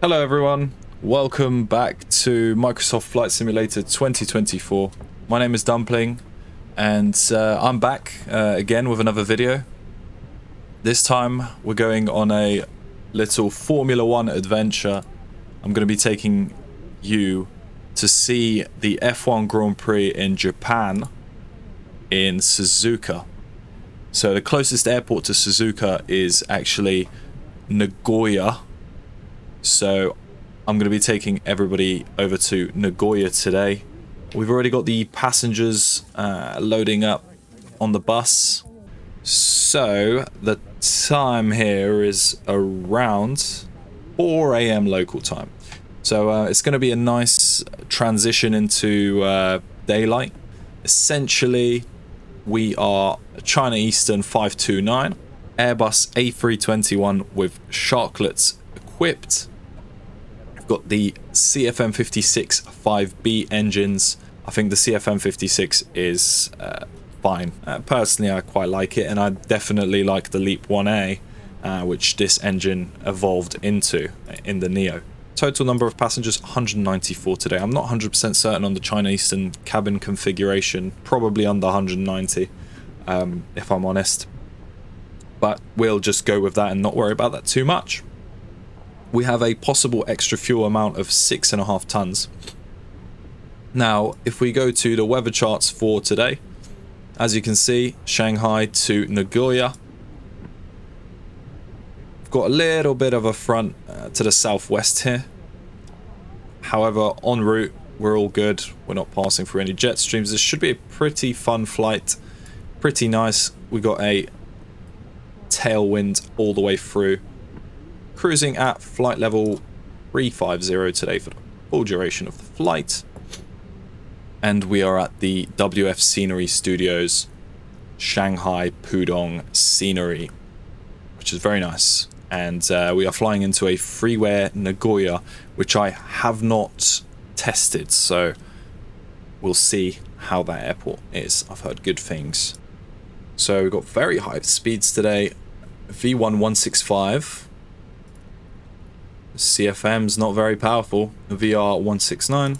Hello everyone, welcome back to Microsoft Flight Simulator 2024. My name is Dumpling and I'm back again with another video. This time we're going on a little Formula 1 adventure. I'm going to be taking you to see the F1 Grand Prix in Japan in Suzuka. So the closest airport to Suzuka is actually Nagoya. So I'm going to be taking everybody over to Nagoya today. We've already got the passengers loading up on the bus. So the time here is around 4 AM local time. So it's going to be a nice transition into daylight. Essentially, we are China Eastern 529, Airbus A321 with sharklets equipped. Got the CFM56 5B engines. I think the CFM56 is fine. Personally, I quite like it, and I definitely like the LEAP 1A, which this engine evolved into in the Neo. Total number of passengers 194 today. I'm not 100% certain on the China Eastern cabin configuration, probably under 190 if I'm honest, but we'll just go with that and not worry about that too much. We have a possible extra fuel amount of 6.5 tons. Now, if we go to the weather charts for today, as you can see, Shanghai to Nagoya. We've got a little bit of a front to the southwest here. However, en route, we're all good. We're not passing through any jet streams. This should be a pretty fun flight. Pretty nice. We got a tailwind all the way through. Cruising at flight level 350 today for the full duration of the flight. And we are at the WF Scenery Studios, Shanghai Pudong Scenery, which is very nice. And we are flying into a freeware Nagoya, which I have not tested. So we'll see how that airport is. I've heard good things. So we've got very high speeds today. V1 165. CFM's not very powerful. VR 169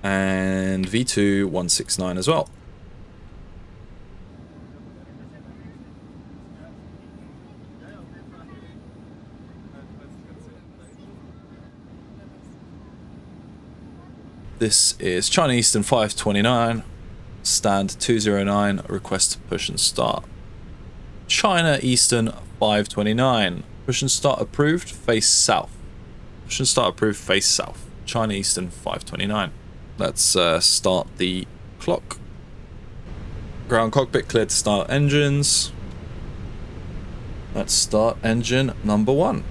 and V2 169 as well. This is China Eastern 529, stand 209, request to push and start. China Eastern 529. Push and start approved, face south. Push and start approved, face south. China Eastern 529. Let's start the clock. Ground cockpit cleared to start engines. Let's start engine number 1.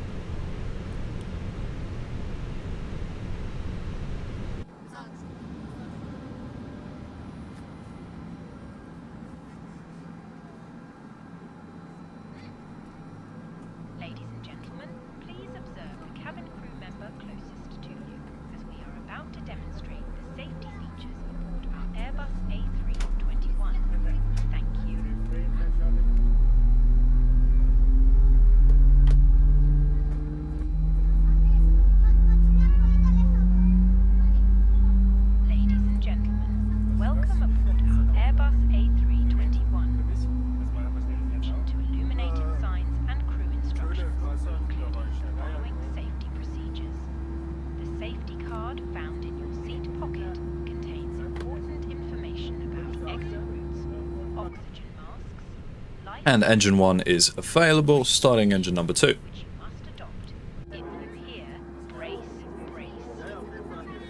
And engine 1 is available, starting engine number 2.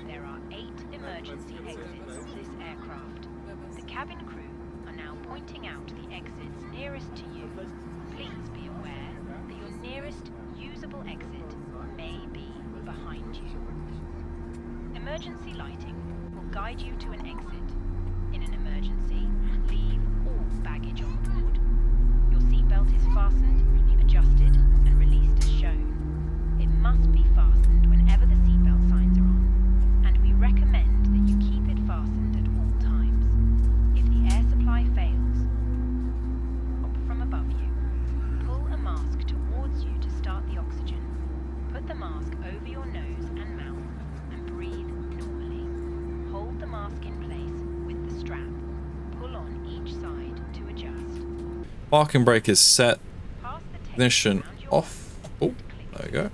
There are 8 emergency exits to this aircraft. The cabin crew are now pointing out the exits nearest to you. Please be aware that your nearest usable exit may be behind you. Emergency lighting will guide you to an exit. In an emergency, leave all baggage on board. Your seatbelt is fastened, adjusted, and released as shown. It must be fastened whenever the seatbelt signs are on, and we recommend that you keep it fastened at all times. If the air supply fails, up from above you, pull a mask towards you to start the oxygen. over your nose and mouth and breathe normally. Hold the mask in place with the strap. Pull on each side to adjust. Parking brake is set. Pass the tape Ignition around your off. mouth Oh, and click there we go.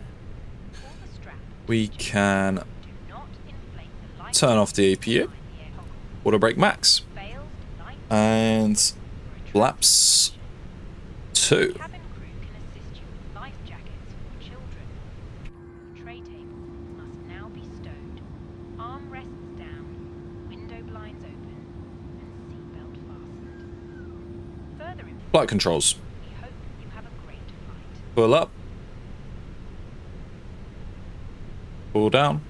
Pull the strap to We adjust. can Do not inflate the light turn off the APU. behind the air goggles. Auto brake max. Failed light And for a flaps 2. cabin crew can assist you with life jackets for children. The tray table must now be stowed. Armrests down, window blinds open, and seatbelt fastened. Further information. Flight controls. We hope you have a great flight. Pull up. Pull down.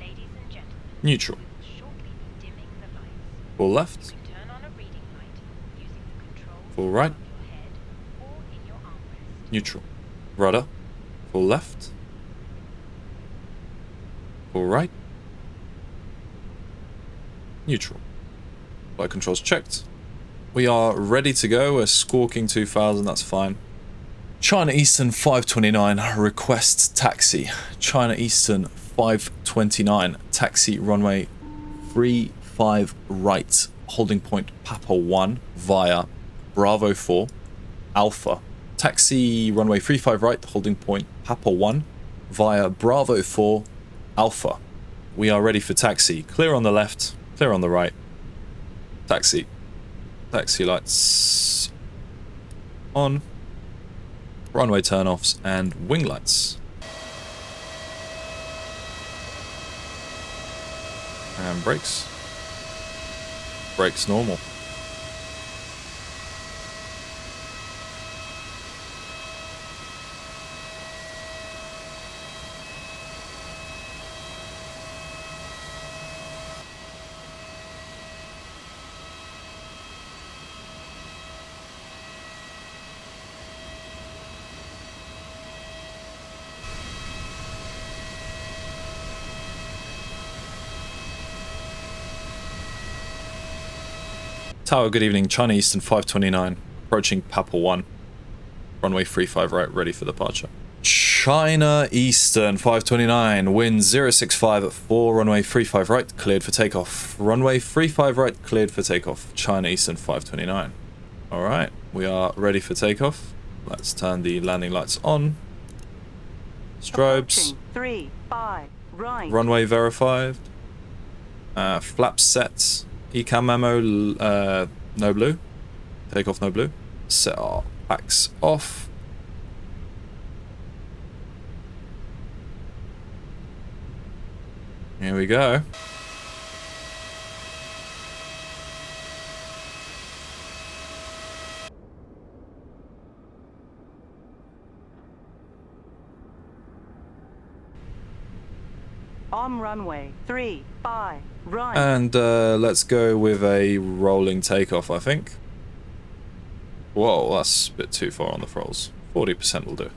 Ladies and gentlemen, Neutral. we will shortly be dimming the lights. Pull You left. can turn on a reading light using the controls Pull right. above your head or in your armrest. Neutral. Rudder. Pull left. Pull right. Neutral. Flight controls checked. We are ready to go. We're squawking 2000, that's fine. China Eastern 529, request taxi. China Eastern 529, taxi runway 35 right, holding point Papa 1 via Bravo 4, Alpha. Taxi runway 35 right, holding point Papa 1 via Bravo 4, Alpha. We are ready for taxi. Clear on the left, clear on the right. Taxi. Taxi lights on. Runway turnoffs and wing lights. And brakes. Brakes normal. Tower, good evening. China Eastern 529, approaching Papa 1. Runway 35 right, ready for departure. China Eastern 529, wind 065 at 4, runway 35 right, cleared for takeoff. Runway 35 right, cleared for takeoff. China Eastern 529. Alright, we are ready for takeoff. Let's turn the landing lights on. Strobes. 35 right. Runway verified. Flaps set. Ecam memo, no blue. Takeoff, no blue. Set our backs off. Here we go. On runway 35 right. And let's go with a rolling takeoff, I think. Whoa, that's a bit too far on the throttles. 40% will do.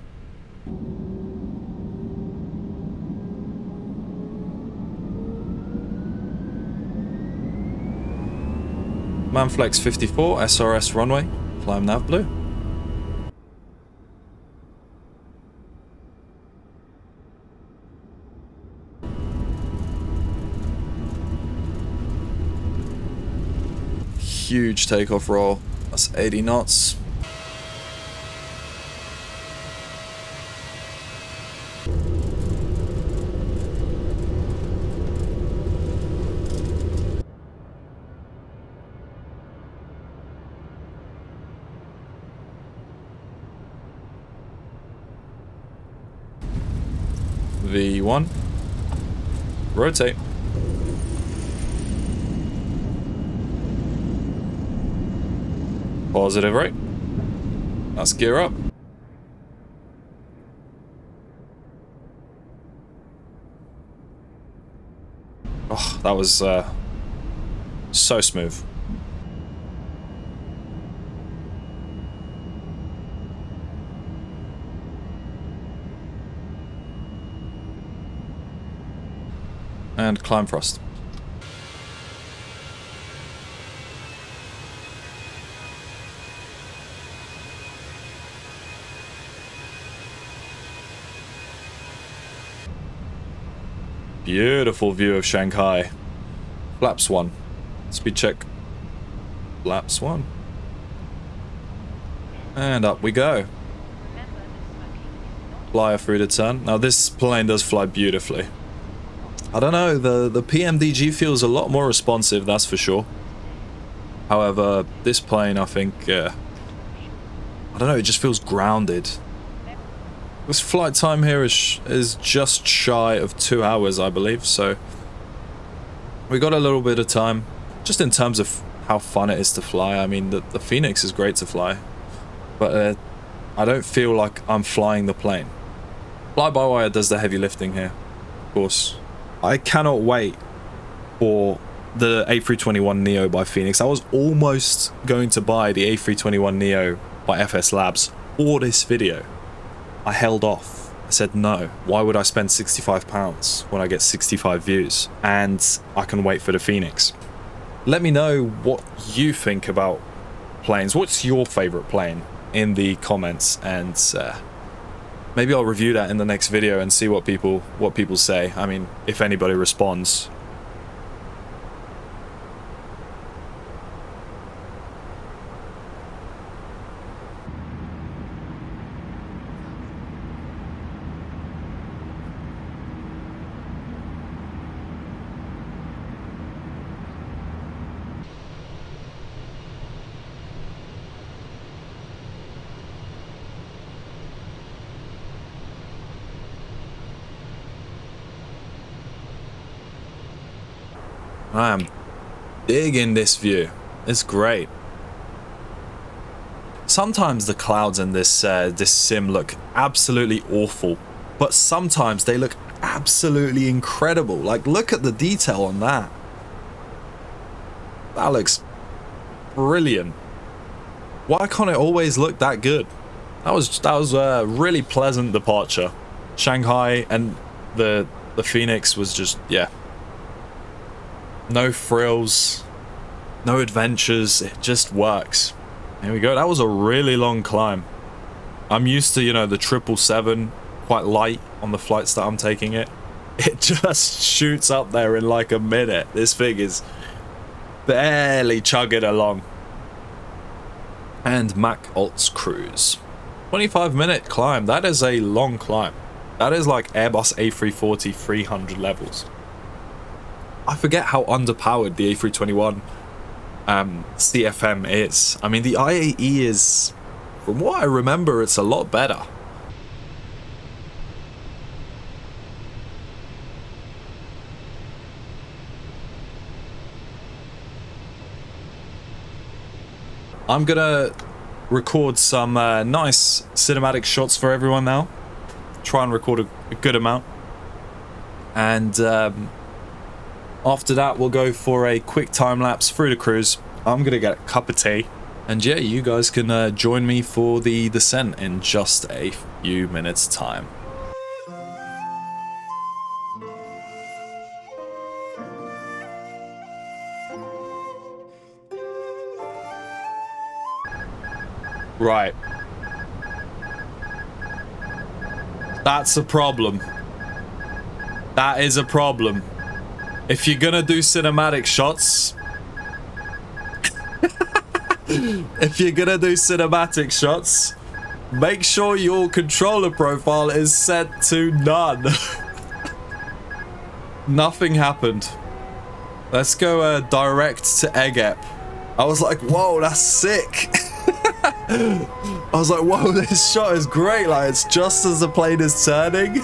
Manflex 54, SRS runway, climb nav blue. Huge takeoff roll, that's 80 knots. V1, rotate. Positive right. Let's gear up. Oh, that was so smooth. And climb thrust. Beautiful view of Shanghai. Flaps 1. Speed check. Flaps 1. And up we go. Flyer through the turn. Now this plane does fly beautifully. I don't know, the PMDG feels a lot more responsive, that's for sure. However, this plane, I think, I don't know, it just feels grounded. This flight time here is just shy of 2 hours, I believe, so we got a little bit of time, just in terms of how fun it is to fly. I mean, the Fenix is great to fly, but I don't feel like I'm flying the plane. Fly-by-wire does the heavy lifting here, of course. I cannot wait for the A321neo by Fenix. I was almost going to buy the A321neo by FS Labs for this video. I held off. I said no. Why would I spend £65 when I get 65 views and I can wait for the Fenix? Let me know what you think about planes. What's your favorite plane in the comments, and maybe I'll review that in the next video and see what people say. I mean, if anybody responds. I am digging this view. It's great. Sometimes the clouds in this sim look absolutely awful, but sometimes they look absolutely incredible. Like, look at the detail on that. That looks brilliant. Why can't it always look that good? That was a really pleasant departure. Shanghai and the Fenix was just, yeah. No frills, no adventures, it just works. There we go, that was a really long climb. I'm used to, you know, the 777, quite light on the flights that I'm taking it. It just shoots up there in like a minute. This thing is barely chugging along. And Mac Alts Cruise. 25-minute climb, that is a long climb. That is like Airbus A340 300 levels. I forget how underpowered the A321 CFM is. I mean, the IAE is, from what I remember, it's a lot better. I'm gonna record some nice cinematic shots for everyone now. Try and record a good amount. And after that, we'll go for a quick time lapse through the cruise. I'm gonna get a cup of tea, and yeah, you guys can join me for the descent in just a few minutes' time. Right. That's a problem. That is a problem. If you're gonna do cinematic shots, make sure your controller profile is set to none. Nothing happened. Let's go direct to EGEP. I was like, whoa, that's sick. I was like, whoa, this shot is great. Like, it's just as the plane is turning.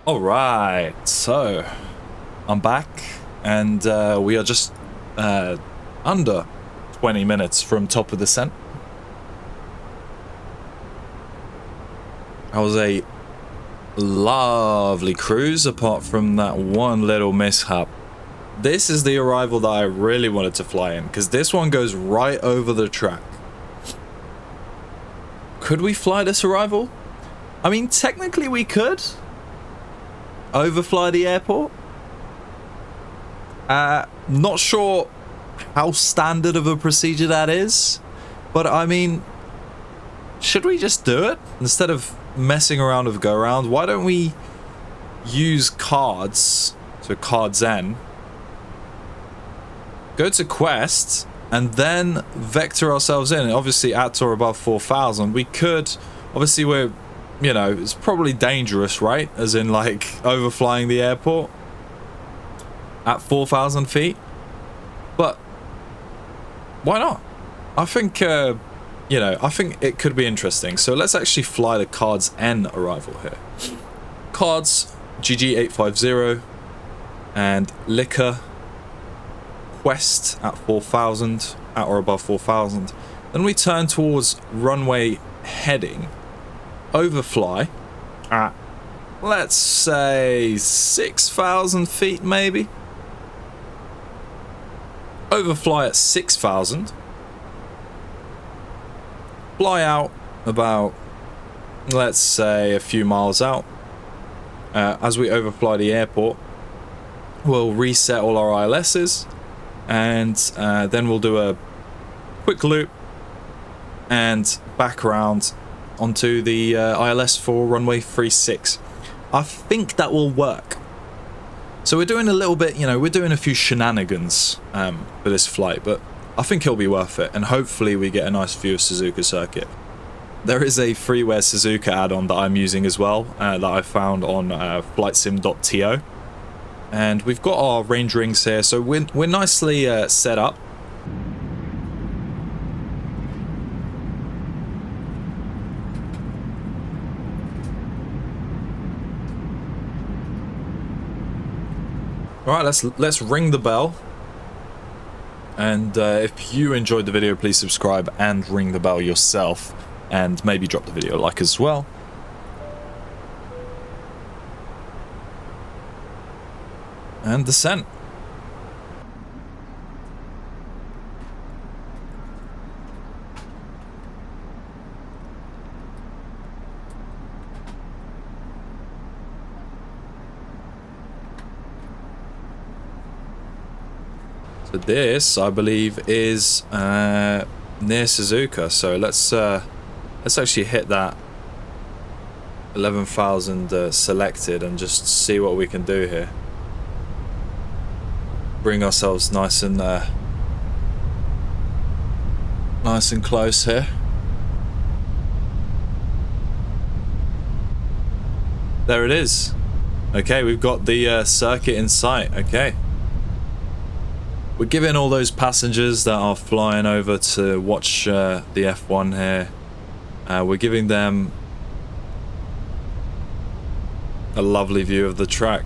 Alright, so I'm back, and we are just under 20 minutes from top of descent. That was a lovely cruise, apart from that one little mishap. This is the arrival that I really wanted to fly in, because this one goes right over the track. Could we fly this arrival? I mean, technically we could. Overfly the airport. Not sure how standard of a procedure that is, but I mean, should we just do it instead of messing around with go around? Why don't we use cards, so cards N, go to quest, and then vector ourselves in? Obviously at or above 4,000 we could, obviously we're, you know, it's probably dangerous, right? As in, like, overflying the airport at 4,000 feet. But why not? I think, you know, I think it could be interesting. So let's actually fly the cards N arrival here. Cards GG850 and Liquor Quest at 4,000, at or above 4,000. Then we turn towards runway heading. Overfly at, let's say, 6,000 feet maybe. Overfly at 6,000. Fly out about, let's say, a few miles out. As we overfly the airport, we'll reset all our ILSs, and then we'll do a quick loop and back around onto the ILS for runway 36. I think that will work. So we're doing a little bit, you know, we're doing a few shenanigans for this flight, but I think it'll be worth it, and hopefully we get a nice view of Suzuka Circuit. There is a freeware Suzuka add-on that I'm using as well, that I found on flightsim.to, and we've got our range rings here, so we're nicely set up. Alright, let's ring the bell. And if you enjoyed the video, please subscribe and ring the bell yourself. And maybe drop the video a like as well. And descent. So this, I believe, is near Suzuka. So let's actually hit that 11,000 selected and just see what we can do here. Bring ourselves nice and close here. There it is. Okay, we've got the circuit in sight. Okay. We're giving all those passengers that are flying over to watch the F1 here, we're giving them a lovely view of the track.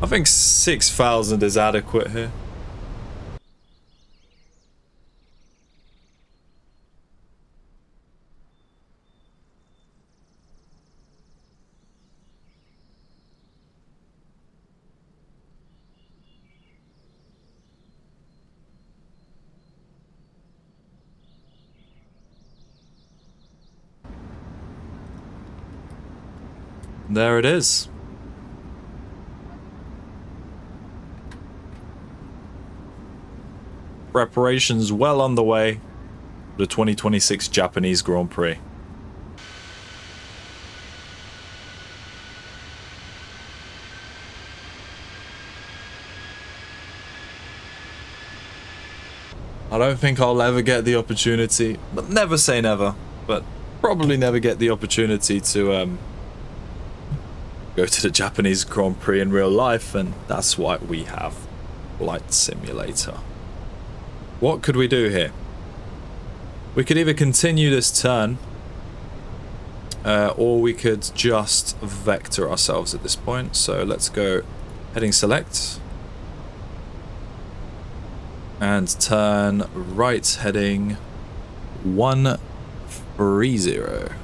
I think 6,000 is adequate here. There it is. Preparations well underway for the 2026 Japanese Grand Prix. I don't think I'll ever get the opportunity, but never say never, but probably never get the opportunity to go to the Japanese Grand Prix in real life, and that's why we have Flight Simulator. What could we do here? We could either continue this turn, or we could just vector ourselves at this point. So let's go heading select. And turn right heading 130.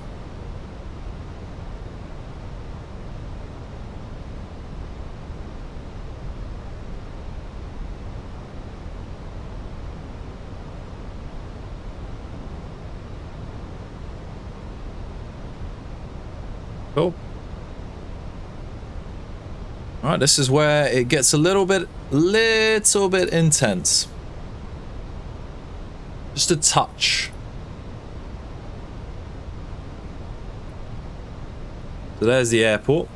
Cool. Alright, this is where it gets a little bit intense. Just a touch. So there's the airport.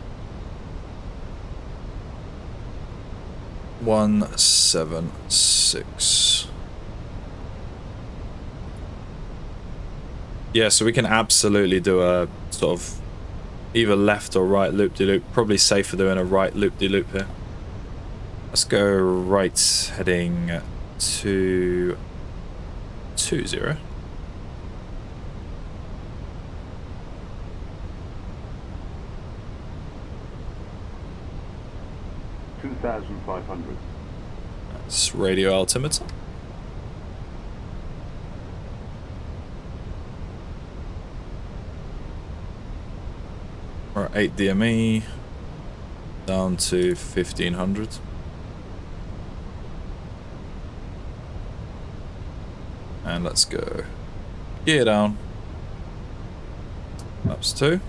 176. Yeah, so we can absolutely do a sort of either left or right loop-de-loop. Probably safer doing a right loop-de-loop here. Let's go right heading to 20. 2,500. That's radio altimeter. Or 8 DME down to 1500. And let's go gear down. Laps 2.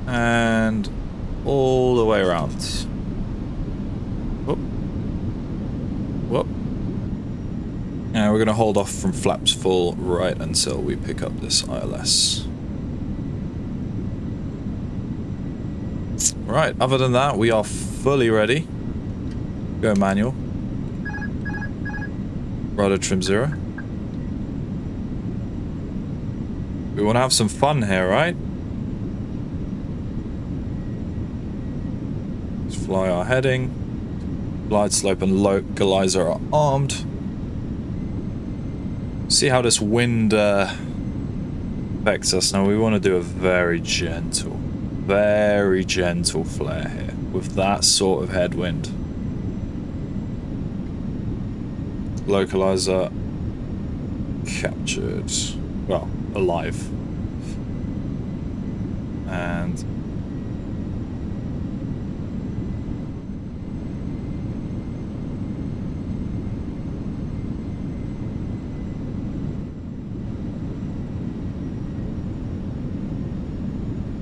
And all the way around. Whoop. Whoop. And we're going to hold off from flaps full right until we pick up this ILS. Right, other than that, we are fully ready. Go manual. Rudder trim 0. We want to have some fun here, right? Let's fly our heading. Glide slope and localizer are armed. See how this wind affects us. Now we want to do a very gentle flare here with that sort of headwind. Localizer captured, well, alive. And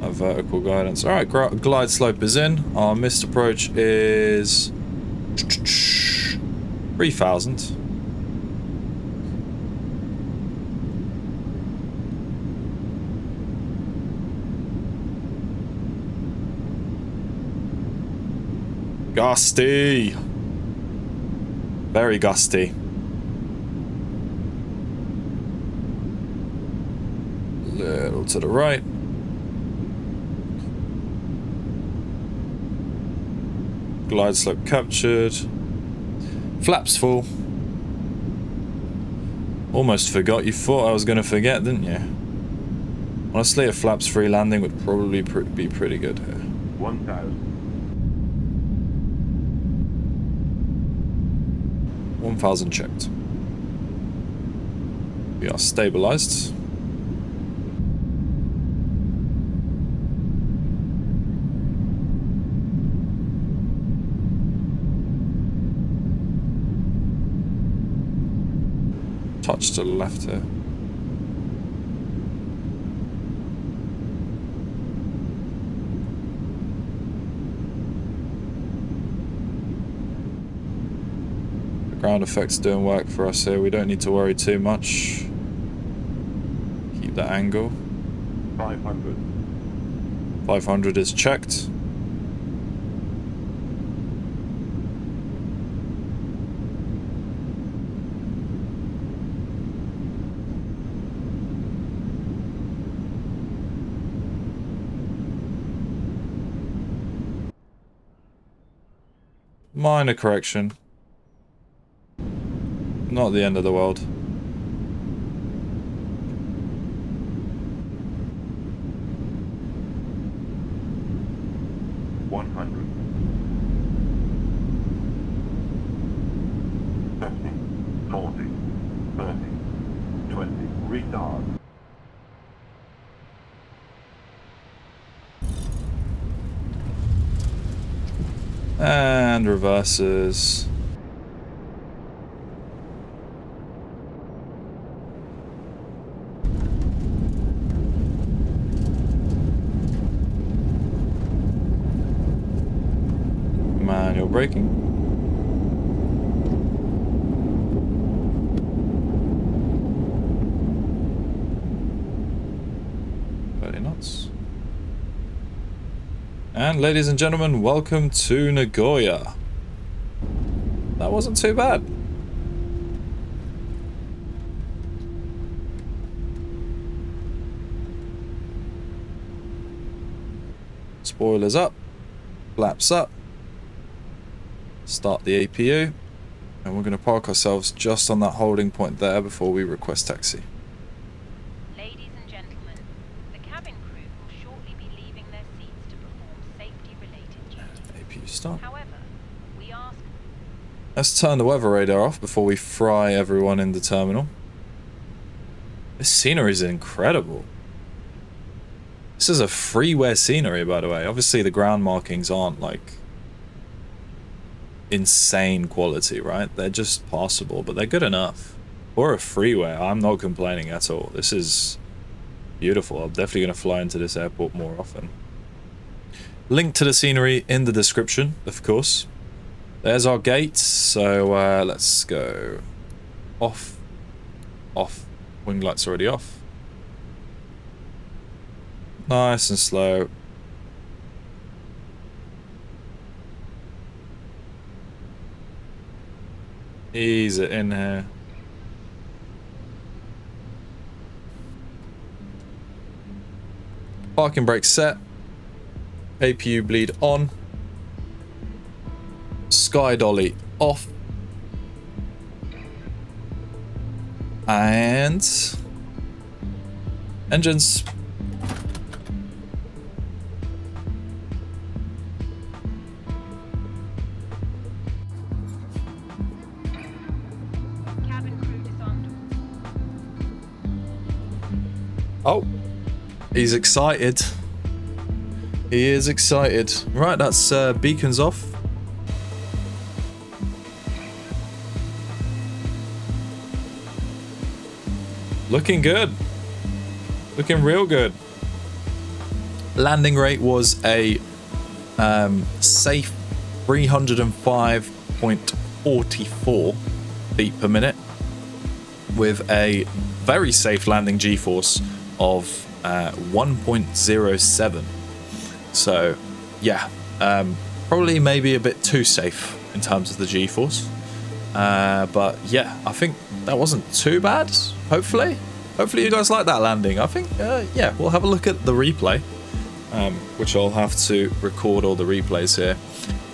a vertical guidance. All right, glide slope is in. Our missed approach is 3,000. Gusty. Very gusty. Little to the right. Glide slope captured. Flaps full. Almost forgot. You thought I was going to forget, didn't you? Honestly, a flaps free landing would probably be pretty good here. 1,000. 1,000 checked. We are stabilized. Touch to the left here. Ground effects doing work for us here. We don't need to worry too much. Keep that angle. 500. 500 is checked. Minor correction. Not the end of the world. And reverses. Manual braking. Knots. And ladies and gentlemen, welcome to Nagoya. That wasn't too bad. Spoilers up, flaps up, start the APU, and we're going to park ourselves just on that holding point there before we request taxi. Ladies and gentlemen, the cabin crew will shortly be leaving their seats to perform safety-related duties. APU start. However, we ask... Let's turn the weather radar off before we fry everyone in the terminal. This scenery is incredible. This is a freeware scenery, by the way. Obviously, the ground markings aren't like insane quality, right? They're just passable, but they're good enough. For a freeway, I'm not complaining at all. This is beautiful. I'm definitely going to fly into this airport more often. Link to the scenery in the description, of course. There's our gate, so let's go. Off. Off. Wing light's already off. Nice and slow. Ease it in here. Parking brake set. APU bleed on. Sky dolly off. And engines. Cabin crew disarmed. Oh, he's excited. He is excited. Right, that's beacons off. Looking good. Looking real good. Landing rate was a safe 305.44 feet per minute with a very safe landing G-force of 1.07. So yeah, probably maybe a bit too safe in terms of the G-force. But yeah, I think that wasn't too bad. Hopefully you guys like that landing. I think yeah, we'll have a look at the replay, which I'll have to record all the replays here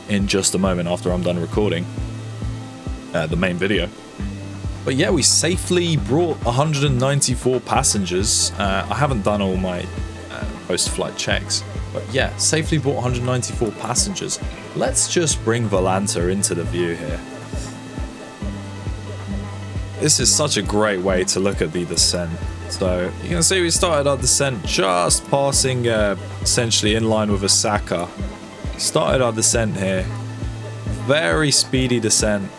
in just a moment after I'm done recording the main video. But yeah, we safely brought 194 passengers. I haven't done all my post-flight checks, but yeah, safely brought 194 passengers. Let's just bring Volanta into the view here. This is such a great way to look at the descent. So you can see we started our descent just passing essentially in line with Osaka. Started our descent here. Very speedy descent.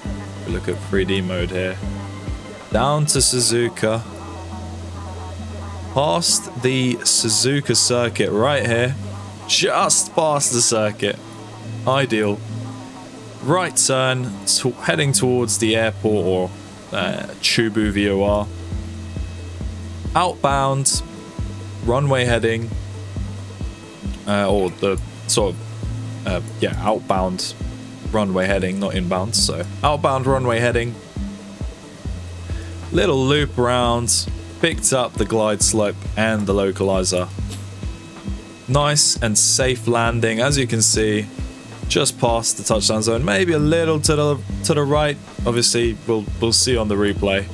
We look at 3D mode here. Down to Suzuka. Past the Suzuka Circuit right here. Just past the circuit. Ideal. right turn, heading towards the airport or Chubu VOR. Outbound, runway heading, or the sort of, outbound runway heading, not inbound, so outbound runway heading. Little loop around, picked up the glide slope and the localizer. Nice and safe landing, as you can see, just past the touchdown zone, maybe a little to the right. Obviously, we'll see on the replay.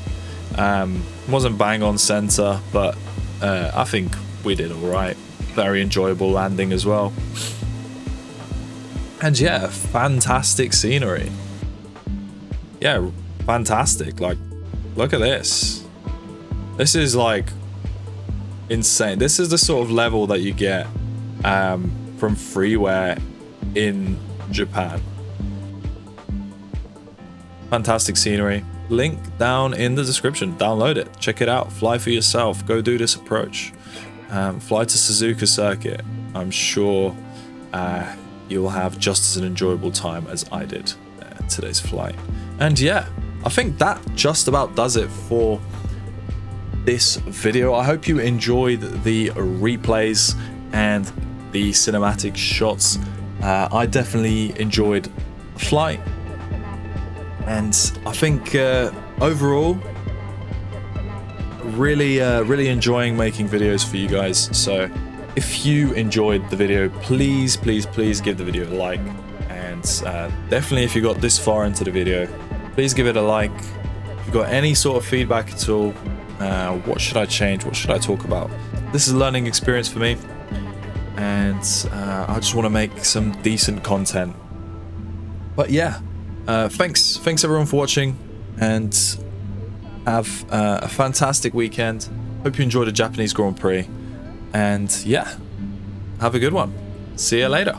Wasn't bang on center, but I think we did all right. Very enjoyable landing as well. And yeah, fantastic scenery. Yeah, fantastic. Like, look at this. This is like insane. This is the sort of level that you get from freeware in Japan. Fantastic scenery. Link down in the description. Download it. Check it out. Fly for yourself. Go do this approach. Fly to Suzuka Circuit. I'm sure you'll have just as an enjoyable time as I did today's flight. And yeah, I think that just about does it for this video. I hope you enjoyed the replays and the cinematic shots. I definitely enjoyed the flight, and I think overall really enjoying making videos for you guys. So if you enjoyed the video, please give the video a like, and definitely if you got this far into the video, please give it a like. If you've got any sort of feedback at all, what should I change, what should I talk about? This is a learning experience for me, and I just want to make some decent content. But yeah, thanks everyone for watching, and have a fantastic weekend. Hope you enjoyed the Japanese Grand Prix, and yeah, have a good one. See you later.